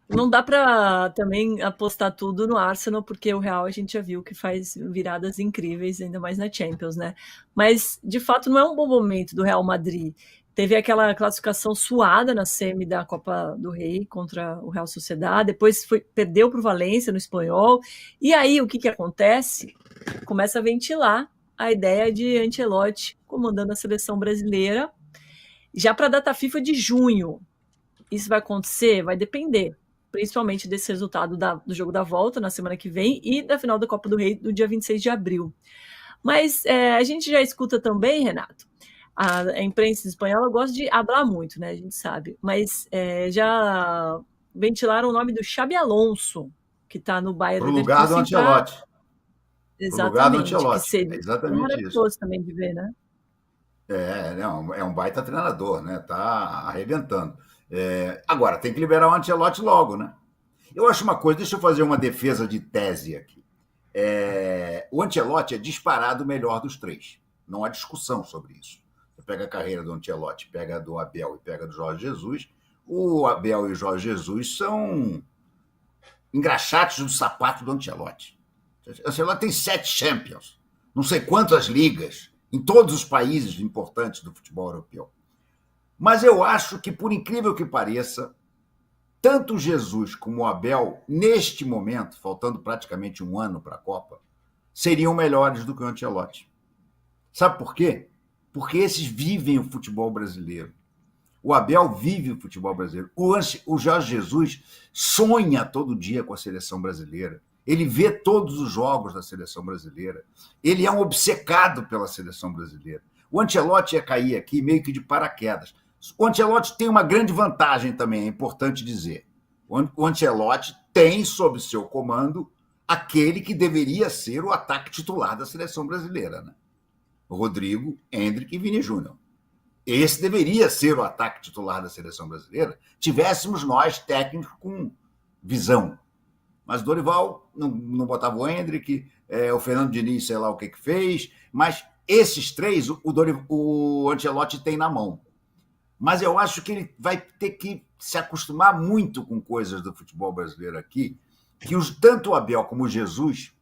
Não dá para também apostar tudo no Arsenal, porque o Real a gente já viu que faz viradas incríveis, ainda mais na Champions, né? Mas, de fato, não é um bom momento do Real Madrid. Teve aquela classificação suada na semi da Copa do Rei contra o Real Sociedad, depois perdeu para o Valência no Espanhol. E aí, o que acontece? Começa a ventilar a ideia de Ancelotti comandando a seleção brasileira já para a data FIFA de junho. Isso vai acontecer? Vai depender, principalmente desse resultado do jogo da volta na semana que vem e da final da Copa do Rei do dia 26 de abril. Mas a gente já escuta também, Renato, a imprensa espanhola gosta de falar muito, né? A gente sabe, mas já ventilaram o nome do Xabi Alonso, que está no Bayer Para o lugar do Leverkusen, para Ancelotti. Para o lugar do exatamente, que Ancelotti. É seria exatamente isso. maravilhoso também de ver, né? É um baita treinador, né? Tá arrebentando. Agora, tem que liberar o Ancelotti logo, né? Eu acho uma coisa, deixa eu fazer uma defesa de tese aqui. O Ancelotti é disparado o melhor dos três. Não há discussão sobre isso. Você pega a carreira do Ancelotti, pega a do Abel e pega a do Jorge Jesus. O Abel e o Jorge Jesus são engraxates do sapato do Ancelotti. O Ancelotti tem 7 Champions, não sei quantas ligas, em todos os países importantes do futebol europeu. Mas eu acho que, por incrível que pareça, tanto o Jesus como o Abel, neste momento, faltando praticamente um ano para a Copa, seriam melhores do que o Ancelotti. Sabe por quê? Porque esses vivem o futebol brasileiro. O Abel vive o futebol brasileiro. O Jorge Jesus sonha todo dia com a seleção brasileira. Ele vê todos os jogos da seleção brasileira. Ele é um obcecado pela seleção brasileira. O Ancelotti ia cair aqui meio que de paraquedas. O Ancelotti tem uma grande vantagem também, é importante dizer. O Ancelotti tem sob seu comando aquele que deveria ser o ataque titular da seleção brasileira, né? Rodrigo, Endrick e Vini Júnior. Esse deveria ser o ataque titular da seleção brasileira, tivéssemos nós técnicos com visão. Mas Dorival não botava o Endrick, o Fernando Diniz, sei lá o que fez, mas esses três o Ancelotti tem na mão. Mas eu acho que ele vai ter que se acostumar muito com coisas do futebol brasileiro aqui, que tanto o Abel como o Jesus,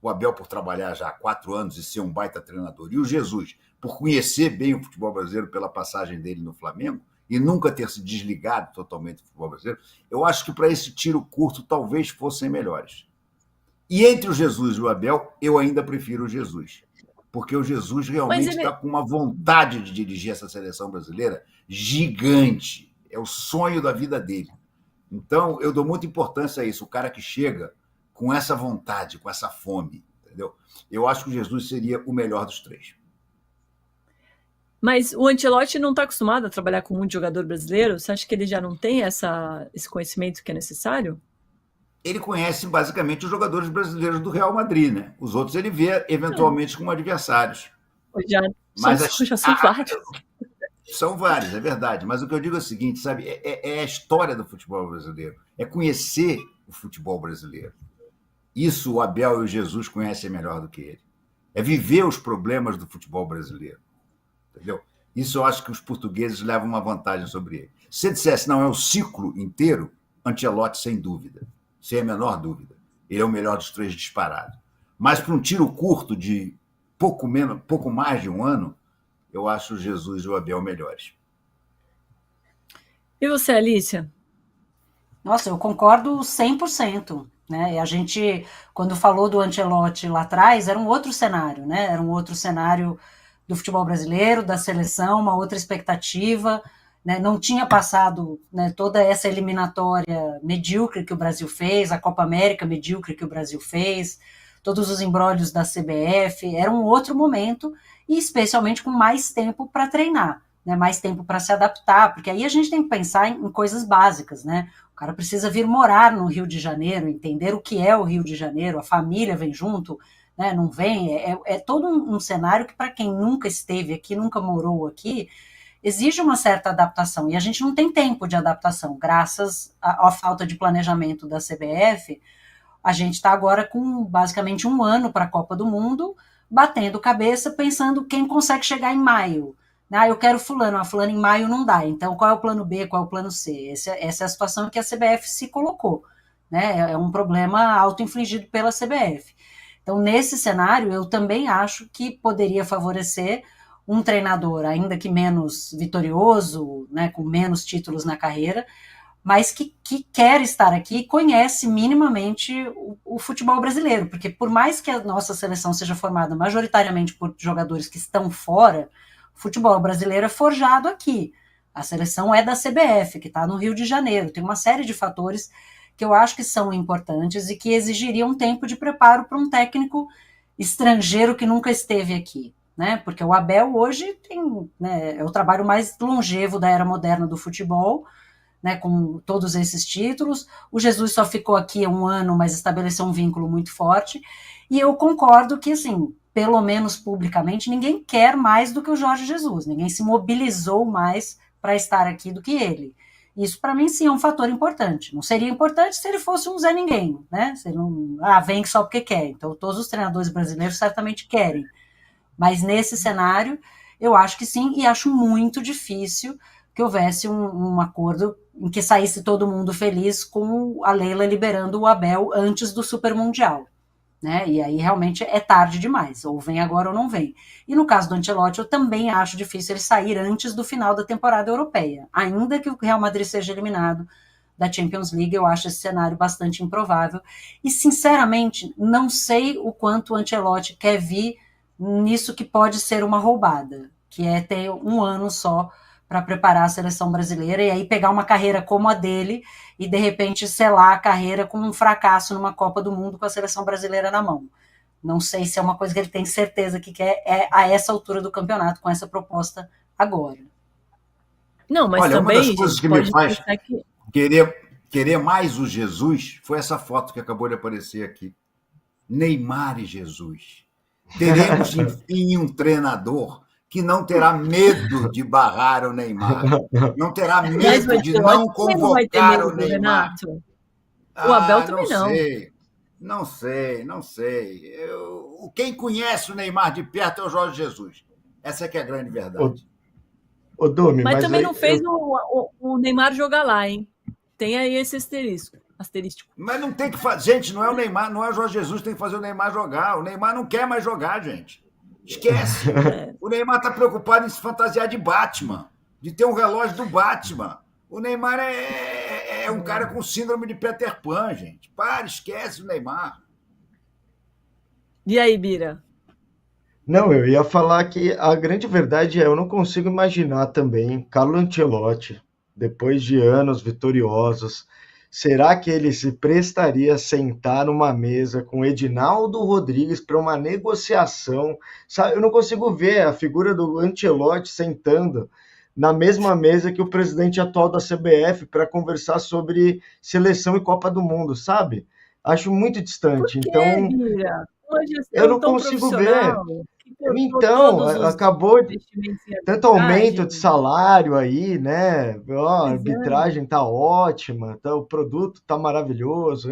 o Abel por trabalhar já há 4 anos e ser um baita treinador, e o Jesus por conhecer bem o futebol brasileiro pela passagem dele no Flamengo e nunca ter se desligado totalmente do futebol brasileiro, eu acho que para esse tiro curto talvez fossem melhores. E entre o Jesus e o Abel, eu ainda prefiro o Jesus, porque o Jesus realmente está com uma vontade de dirigir essa seleção brasileira gigante. É o sonho da vida dele. Então, eu dou muita importância a isso, o cara que chega com essa vontade, com essa fome, entendeu? Eu acho que o Jesus seria o melhor dos três. Mas o Ancelotti não está acostumado a trabalhar com muito jogador brasileiro? Você acha que ele já não tem esse conhecimento que é necessário? Ele conhece basicamente os jogadores brasileiros do Real Madrid, né? Os outros ele vê eventualmente como adversários. Já são vários. São vários, é verdade. Mas o que eu digo é o seguinte, sabe? É a história do futebol brasileiro. É conhecer o futebol brasileiro. Isso o Abel e o Jesus conhecem melhor do que ele. É viver os problemas do futebol brasileiro. Entendeu? Isso eu acho que os portugueses levam uma vantagem sobre ele. Se você dissesse, não, é o ciclo inteiro, Ancelotti, sem dúvida. Sem a menor dúvida. Ele é o melhor dos três disparado. Mas para um tiro curto de pouco mais de um ano, eu acho o Jesus e o Abel melhores. E você, Alicia? Nossa, eu concordo 100%. Né? E a gente, quando falou do Ancelotti lá atrás, era um outro cenário, né? Era um outro cenário do futebol brasileiro, da seleção, uma outra expectativa, né? Não tinha passado, né, toda essa eliminatória medíocre que o Brasil fez, a Copa América medíocre que o Brasil fez, todos os embrólios da CBF, era um outro momento, e especialmente com mais tempo para treinar, né? Mais tempo para se adaptar, porque aí a gente tem que pensar em coisas básicas, né? O cara precisa vir morar no Rio de Janeiro, entender o que é o Rio de Janeiro, a família vem junto, né? Não vem, é todo um cenário que, para quem nunca esteve aqui, nunca morou aqui, exige uma certa adaptação, e a gente não tem tempo de adaptação, graças à falta de planejamento da CBF. A gente está agora com basicamente um ano para a Copa do Mundo, batendo cabeça, pensando quem consegue chegar em maio, Ah, eu quero fulano, a fulano em maio não dá. Então, qual é o plano B, qual é o plano C? Essa é a situação que a CBF se colocou. Né? É um problema auto-infligido pela CBF. Então, nesse cenário, eu também acho que poderia favorecer um treinador, ainda que menos vitorioso, né, com menos títulos na carreira, mas que quer estar aqui e conhece minimamente o futebol brasileiro, porque por mais que a nossa seleção seja formada majoritariamente por jogadores que estão fora, o futebol brasileiro é forjado aqui. A seleção é da CBF, que está no Rio de Janeiro. Tem uma série de fatores que eu acho que são importantes e que exigiriam um tempo de preparo para um técnico estrangeiro que nunca esteve aqui. Né? Porque o Abel hoje tem, né, é o trabalho mais longevo da era moderna do futebol, né, com todos esses títulos. O Jesus só ficou aqui há um ano, mas estabeleceu um vínculo muito forte. E eu concordo que, assim, pelo menos publicamente, ninguém quer mais do que o Jorge Jesus. Ninguém se mobilizou mais para estar aqui do que ele. Isso, para mim, sim, é um fator importante. Não seria importante se ele fosse um Zé Ninguém, né? Se ele não, vem só porque quer. Então, todos os treinadores brasileiros certamente querem. Mas nesse cenário, eu acho que sim, e acho muito difícil que houvesse um acordo em que saísse todo mundo feliz com a Leila liberando o Abel antes do Super Mundial. Né? E aí realmente é tarde demais, ou vem agora ou não vem. E no caso do Ancelotti, eu também acho difícil ele sair antes do final da temporada europeia. Ainda que o Real Madrid seja eliminado da Champions League, eu acho esse cenário bastante improvável. E, sinceramente, não sei o quanto o Ancelotti quer vir nisso que pode ser uma roubada, que é ter um ano só para preparar a seleção brasileira e aí pegar uma carreira como a dele e de repente selar a carreira com um fracasso numa Copa do Mundo com a seleção brasileira na mão. Não sei se é uma coisa que ele tem certeza que quer a essa altura do campeonato com essa proposta agora. Não, mas olha, também uma das coisas que me faz que... querer mais o Jesus foi essa foto que acabou de aparecer aqui. Neymar e Jesus. Teremos, enfim, um treinador que não terá medo de barrar o Neymar. Não terá medo de não convocar o Neymar. Renato. O Abel também não. Não sei. Quem conhece o Neymar de perto é o Jorge Jesus. Essa é que é a grande verdade. Ô, Domi, mas também não fez o Neymar jogar lá, hein? Tem aí esse asterístico. Mas não tem que fazer. Gente, não é o Neymar, não é o Jorge Jesus que tem que fazer o Neymar jogar. O Neymar não quer mais jogar, gente. Esquece. O Neymar está preocupado em se fantasiar de Batman, de ter um relógio do Batman. O Neymar é um cara com síndrome de Peter Pan, gente. Esquece o Neymar. E aí, Bira? Não, eu ia falar que a grande verdade é eu não consigo imaginar também Carlo Ancelotti, depois de anos vitoriosos, será que ele se prestaria a sentar numa mesa com Edinaldo Rodrigues para uma negociação? Sabe, eu não consigo ver a figura do Ancelotti sentando na mesma mesa que o presidente atual da CBF para conversar sobre seleção e Copa do Mundo, sabe? Acho muito distante. Por quê, então, Bira? eu não consigo ver. Então, acabou tanto aumento de salário aí, né? A arbitragem tá ótima, o produto tá maravilhoso.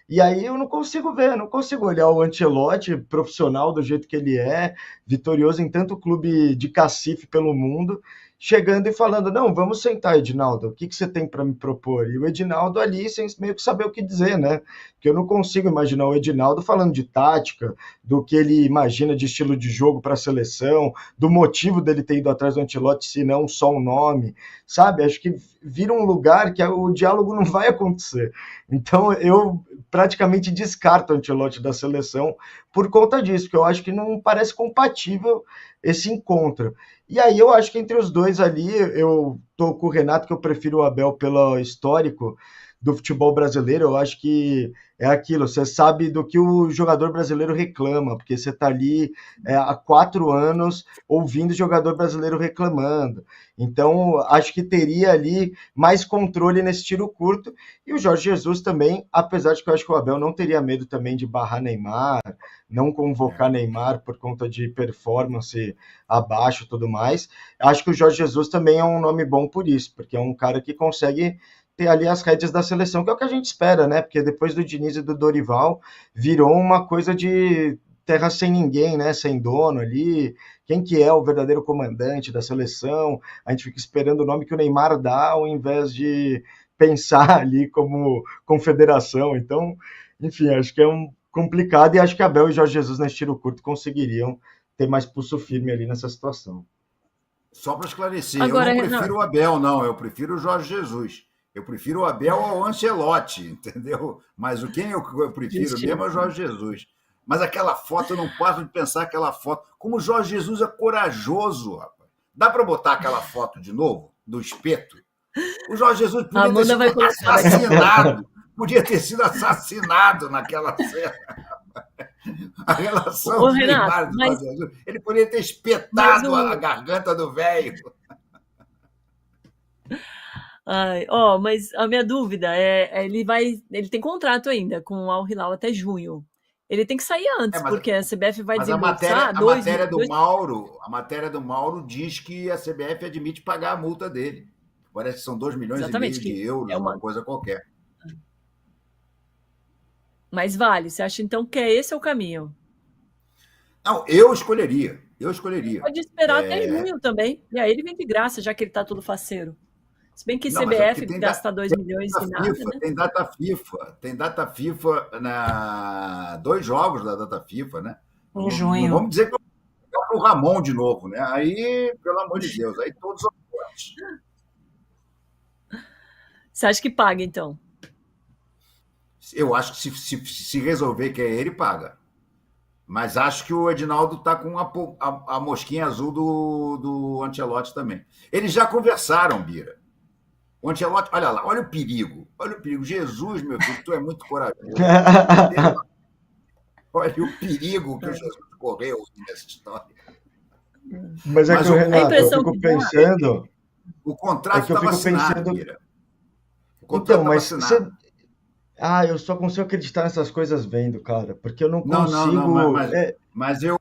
E aí eu não consigo ver, não consigo olhar o Ancelotti profissional do jeito que ele é, vitorioso em tanto clube de cacife pelo mundo, chegando e falando, não, vamos sentar, Edinaldo, o que você tem para me propor? E o Edinaldo ali sem meio que saber o que dizer, né? Porque eu não consigo imaginar o Edinaldo falando de tática, do que ele imagina de estilo de jogo para a seleção, do motivo dele ter ido atrás do Ancelotti, se não só um nome, sabe? Acho que vira um lugar que o diálogo não vai acontecer. Então eu praticamente descarto o Ancelotti da seleção por conta disso, porque eu acho que não parece compatível esse encontro. E aí eu acho que entre os dois ali, eu tô com o Renato, que eu prefiro o Abel pelo histórico do futebol brasileiro. Eu acho que é aquilo, você sabe do que o jogador brasileiro reclama, porque você está ali há 4 anos ouvindo o jogador brasileiro reclamando. Então, acho que teria ali mais controle nesse tiro curto. E o Jorge Jesus também, apesar de que eu acho que o Abel não teria medo também de barrar Neymar, não convocar Neymar por conta de performance abaixo e tudo mais. Acho que o Jorge Jesus também é um nome bom por isso, porque é um cara que consegue ter ali as rédeas da seleção, que é o que a gente espera, né? Porque depois do Diniz e do Dorival, virou uma coisa de terra sem ninguém, né? Sem dono ali. Quem que é o verdadeiro comandante da seleção? A gente fica esperando o nome que o Neymar dá, ao invés de pensar ali como confederação. Então, enfim, acho que é complicado e acho que Abel e Jorge Jesus, nesse tiro curto, conseguiriam ter mais pulso firme ali nessa situação. Só para esclarecer, Agora, eu não prefiro o Abel, não, eu prefiro o Jorge Jesus. Eu prefiro o Abel ao Ancelotti, entendeu? Mas quem eu prefiro mesmo é o Jorge Jesus. Mas aquela foto, eu não passo de pensar aquela foto. Como o Jorge Jesus é corajoso, rapaz. Dá para botar aquela foto de novo, do espeto? O Jorge Jesus podia ter sido assassinado. Podia ter sido assassinado naquela cena. A relação do Neymar do Jorge Jesus. Ele poderia ter espetado a garganta do velho. Mas a minha dúvida ele tem contrato ainda com o Al Hilal até junho. Ele tem que sair antes, porque a CBF vai desembolsar a matéria do Mauro diz que a CBF admite pagar a multa dele. Parece que são 2 milhões e meio de euros, uma coisa qualquer. Mas vale, você acha então que esse é o caminho? Não, eu escolheria. Pode esperar até junho também, e aí ele vem de graça, já que ele está todo faceiro. Se bem que CBF gasta 2 milhões e nada, FIFA, né? Tem data FIFA, 2 jogos da data FIFA, né? Em junho. Não vamos dizer que eu vou para o Ramon de novo, né? Aí, pelo amor de Deus, aí todos são fortes. Você acha que paga, então? Eu acho que se resolver que é ele, paga. Mas acho que o Edinaldo está com a mosquinha azul do Ancelotti também. Eles já conversaram, Bira. O Ancelotti, olha lá, olha o perigo. Jesus, meu filho, tu é muito corajoso. Olha o perigo que o Jesus correu nessa história. Mas que o Renato, eu fico pensando... O contrato estava assinado, Bira. O contrato estava assinado. Eu só consigo acreditar nessas coisas vendo, cara, porque eu não consigo... Mas eu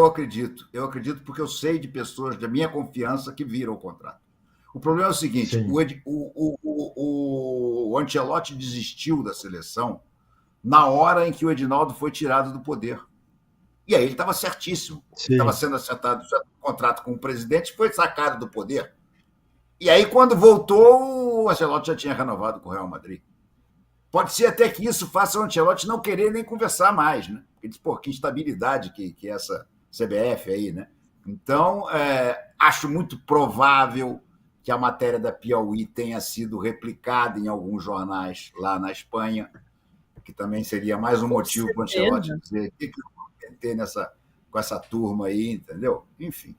acredito. Eu acredito porque eu sei de pessoas da minha confiança que viram o contrato. O problema é o seguinte, o Ancelotti desistiu da seleção na hora em que o Edinaldo foi tirado do poder. E aí ele estava certíssimo. Estava sendo acertado o contrato com o presidente, foi sacado do poder. E aí, quando voltou, o Ancelotti já tinha renovado com o Real Madrid. Pode ser até que isso faça o Ancelotti não querer nem conversar mais, né? Porque diz, que instabilidade que é essa CBF aí, né? Então, acho muito provável que a matéria da Piauí tenha sido replicada em alguns jornais lá na Espanha, que também seria mais um motivo para o Ancelotti dizer o que eu vou meter com essa turma aí, entendeu? Enfim.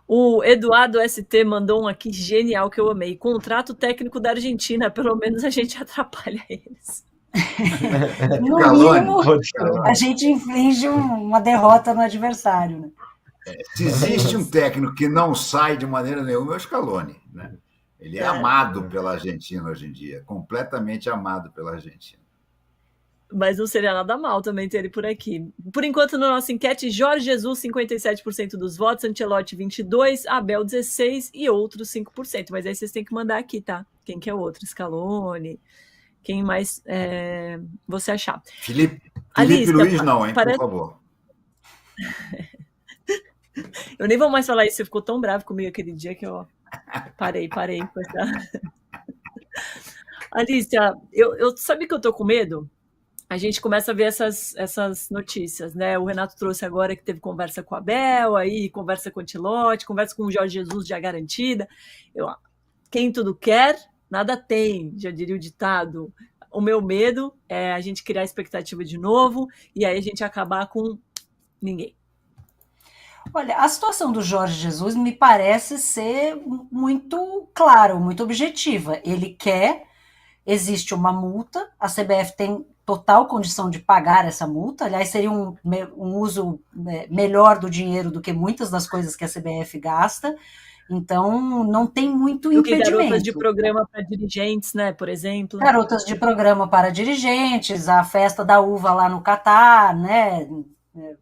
O Eduardo ST mandou um aqui genial que eu amei. Contrato técnico da Argentina, pelo menos a gente atrapalha eles. No mínimo, a gente inflige uma derrota no adversário, né? Se existe um técnico que não sai de maneira nenhuma, é o Scaloni, né? Ele é amado pela Argentina hoje em dia, completamente amado pela Argentina. Mas não seria nada mal também ter ele por aqui. Por enquanto, na nossa enquete, Jorge Jesus, 57% dos votos, Ancelotti, 22%, Abel, 16% e outros 5%. Mas aí vocês têm que mandar aqui, tá? Quem que é o outro? Scaloni, quem mais você achar. Felipe Luiz não, hein? Por favor. Eu nem vou mais falar isso, você ficou tão bravo comigo aquele dia que eu parei. Alícia, eu sabe que eu tô com medo? A gente começa a ver essas notícias, né? O Renato trouxe agora que teve conversa com o Abel, aí conversa com o Ancelotti, conversa com o Jorge Jesus já garantida. Quem tudo quer, nada tem, já diria o ditado. O meu medo é a gente criar expectativa de novo e aí a gente acabar com ninguém. Olha, a situação do Jorge Jesus me parece ser muito clara, muito objetiva. Ele quer, existe uma multa, a CBF tem total condição de pagar essa multa, aliás, seria um uso melhor do dinheiro do que muitas das coisas que a CBF gasta, então não tem muito impedimento. Garotas de programa para dirigentes, né, por exemplo. Garotas de programa para dirigentes, a festa da uva lá no Catar, né,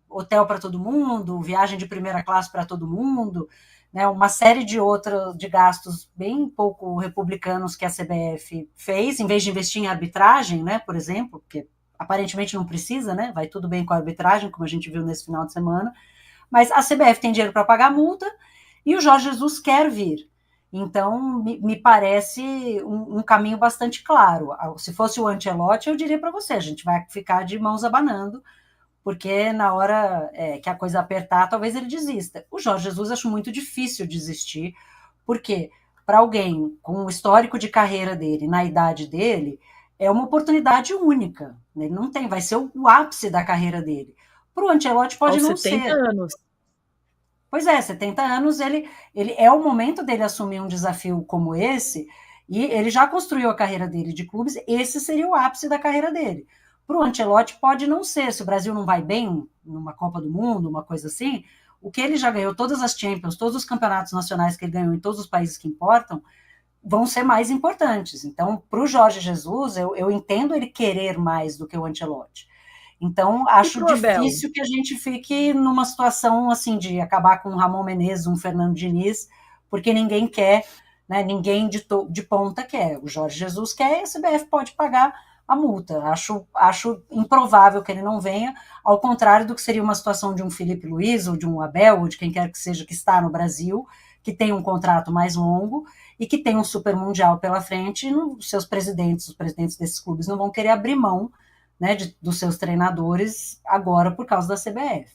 hotel para todo mundo, viagem de primeira classe para todo mundo, né, uma série de gastos bem pouco republicanos que a CBF fez, em vez de investir em arbitragem, né, por exemplo, porque aparentemente não precisa, né? Vai tudo bem com a arbitragem, como a gente viu nesse final de semana, mas a CBF tem dinheiro para pagar a multa e o Jorge Jesus quer vir. Então, me parece um caminho bastante claro. Se fosse o Ancelotti, eu diria para você, a gente vai ficar de mãos abanando, porque na hora que a coisa apertar, talvez ele desista. O Jorge Jesus acho muito difícil desistir, porque para alguém com o histórico de carreira dele, na idade dele, é uma oportunidade única. Ele não tem, vai ser o ápice da carreira dele. Para o Ancelotti pode não ser. 70 anos. Pois é, 70 anos, ele é o momento dele assumir um desafio como esse, e ele já construiu a carreira dele de clubes, esse seria o ápice da carreira dele. Para o Ancelotti pode não ser, se o Brasil não vai bem numa Copa do Mundo, uma coisa assim, o que ele já ganhou, todas as Champions, todos os campeonatos nacionais que ele ganhou em todos os países que importam, vão ser mais importantes. Então, para o Jorge Jesus, eu entendo ele querer mais do que o Ancelotti. Então, acho difícil que a gente fique numa situação assim de acabar com um Ramon Menezes, um Fernando Diniz, porque ninguém quer, né, ninguém de ponta quer. O Jorge Jesus quer e a CBF pode pagar a multa. Acho improvável que ele não venha, ao contrário do que seria uma situação de um Felipe Luiz ou de um Abel, ou de quem quer que seja que está no Brasil, que tem um contrato mais longo e que tem um super mundial pela frente, e os presidentes desses clubes não vão querer abrir mão, né, dos seus treinadores agora por causa da CBF.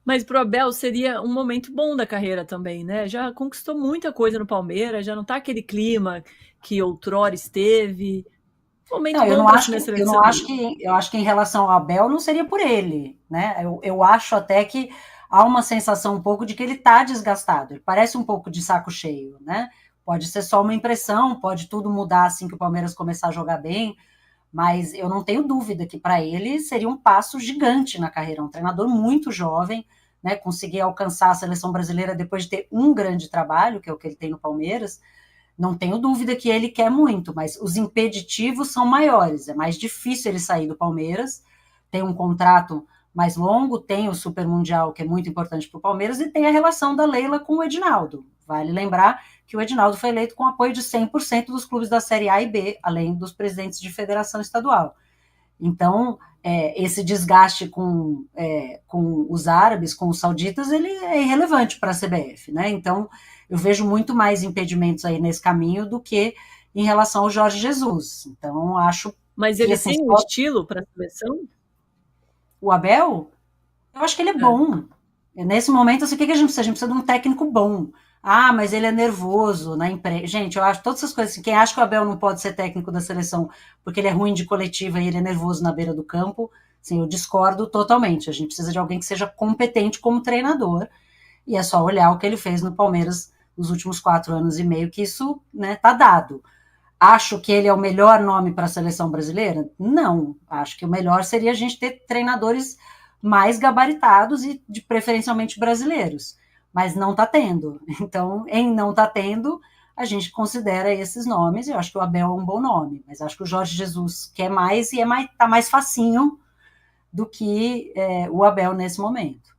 Mas para o Abel seria um momento bom da carreira também, né? Já conquistou muita coisa no Palmeiras, já não está aquele clima que outrora esteve. Momento bom para assumir a seleção. Eu acho que em relação ao Abel não seria por ele, né? Eu acho até que há uma sensação um pouco de que ele está desgastado. Ele parece um pouco de saco cheio, né? Pode ser só uma impressão, pode tudo mudar assim que o Palmeiras começar a jogar bem. Mas eu não tenho dúvida que para ele seria um passo gigante na carreira, um treinador muito jovem, né, conseguir alcançar a seleção brasileira depois de ter um grande trabalho, que é o que ele tem no Palmeiras. Não tenho dúvida que ele quer muito, mas os impeditivos são maiores, é mais difícil ele sair do Palmeiras, tem um contrato mais longo, tem o Super Mundial, que é muito importante para o Palmeiras, e tem a relação da Leila com o Edinaldo. Vale lembrar que o Edinaldo foi eleito com apoio de 100% dos clubes da Série A e B, além dos presidentes de federação estadual. Então, esse desgaste com os árabes, com os sauditas, ele é irrelevante para a CBF, né? Então, eu vejo muito mais impedimentos aí nesse caminho do que em relação ao Jorge Jesus. Então, acho. Mas ele tem um estilo para a seleção? O Abel? Eu acho que ele é bom. Nesse momento, assim, o que a gente precisa? A gente precisa de um técnico bom. Ah, mas ele é nervoso na imprensa. Gente, eu acho todas essas coisas. Assim, quem acha que o Abel não pode ser técnico da seleção porque ele é ruim de coletiva e ele é nervoso na beira do campo, assim, eu discordo totalmente. A gente precisa de alguém que seja competente como treinador. E é só olhar o que ele fez no Palmeiras nos últimos 4 anos e meio, que isso, né, tá dado. Acho que ele é o melhor nome para a seleção brasileira? Não. Acho que o melhor seria a gente ter treinadores mais gabaritados e de preferencialmente brasileiros. Mas não está tendo. Então, em não tá tendo, a gente considera esses nomes, e eu acho que o Abel é um bom nome, mas acho que o Jorge Jesus quer mais e tá mais facinho do que o Abel nesse momento.